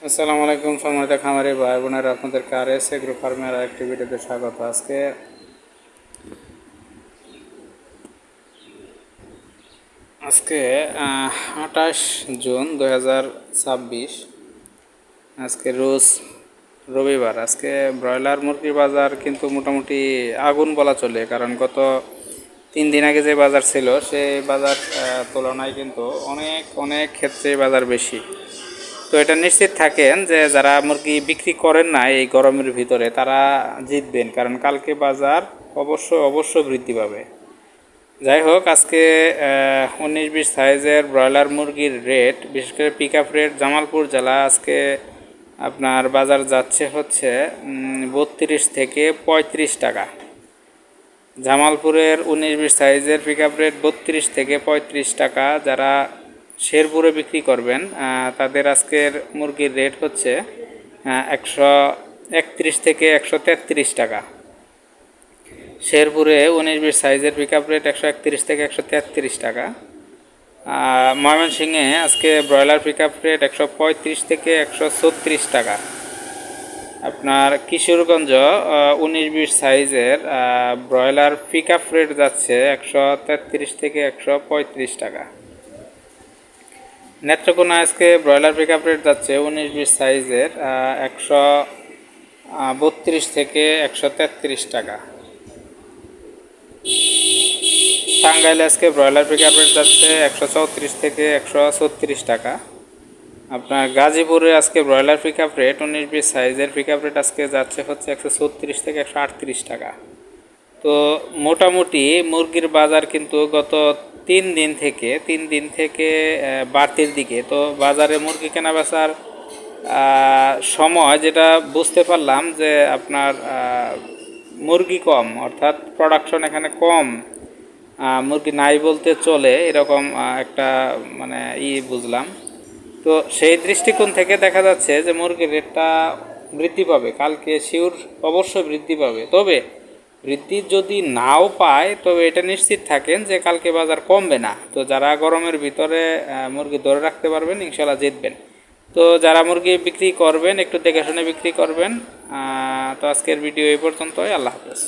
আসসালামু আলাইকুম সম্মানিত খামারি ভাই বোনেরা, আপনাদেরকে RS এগ্রো ফার্মের আরেকটি ভিডিওতে স্বাগত। আজকে 28 জুন 2026। আজকে রোজ রবিবার। আজকে ব্রয়লার মুরগির বাজার কিন্তু মোটামুটি আগুন বলা চলে, কারণ গত 3 দিন আগে যে বাজার ছিল সেই বাজার তুলনায় কিন্তু অনেক অনেক ক্ষেত্রে বাজার বেশি। তো এটা নিশ্চিত থাকেন যে যারা মুরগি বিক্রি করেন না এই গরমের ভিতরে তারা জিতবেন, কারণ কালকে বাজার অবশ্যই বৃদ্ধি পাবে। যাই হোক, আজকে 19-20 সাইজের ব্রয়লার মুরগির রেট, বিশেষ করে পিক আপ রেট জামালপুর জেলা আজকে আপনার বাজার যাচ্ছে হচ্ছে 32 থেকে 35 টাকা। জামালপুরের 19-20 সাইজের পিক আপ রেট 32 থেকে 35 টাকা। যারা শেরপুরে বিক্রি করবেন তাদের আজকের মুরগির রেট হচ্ছে 131 থেকে 133 টাকা। শেরপুরে 19-20 সাইজের পিক আপ রেট 131 থেকে 133 টাকা। ময়মনসিংহে আজকে ব্রয়লার পিক আপ রেট 135 থেকে 136 টাকা। আপনার কিশোরগঞ্জ 19-20 সাইজের ব্রয়লার পিক আপ রেট যাচ্ছে 133 থেকে 135 টাকা। নেত্রকোনা আজকে ব্রয়লার পিক আপ রেট যাচ্ছে 19-20 সাইজের 132 থেকে 133 টাকা। টাঙ্গাইলে আজকে ব্রয়লার পিক আপ রেট যাচ্ছে 134 থেকে 136 টাকা। আপনার গাজীপুরে আজকে ব্রয়লার পিক আপ রেট 19-20 সাইজের পিক আপ রেট আজকে যাচ্ছে হচ্ছে 136 থেকে 138 টাকা। তো মোটামুটি মুরগির বাজার কিন্তু গত 3 দিন থেকে বাড়তির দিকে। তো বাজারে মুরগি কেনা বেচার সময় যেটা বুঝতে পারলাম যে আপনার মুরগি কম, অর্থাৎ প্রোডাকশন এখানে কম, মুরগি নাই বলতে চলে, এরকম একটা মানে বুঝলাম। তো সেই দৃষ্টিকোণ থেকে দেখা যাচ্ছে যে মুরগির রেটটা বৃদ্ধি পাবে কালকে, শিওর অবশ্যই বৃদ্ধি পাবে। তবে বৃদ্ধি যদি নাও পায় তবে এটা নিশ্চিত থাকেন যে কালকে বাজার কমবে না। তো যারা গরমের ভিতরে মুরগি ধরে রাখতে পারবেন ইনশাল্লাহ জিতবেন। তো যারা মুরগি বিক্রি করবেন একটু দেখে শুনে বিক্রি করবেন। তো আজকের ভিডিও এই পর্যন্তই। আল্লাহ হাফেজ।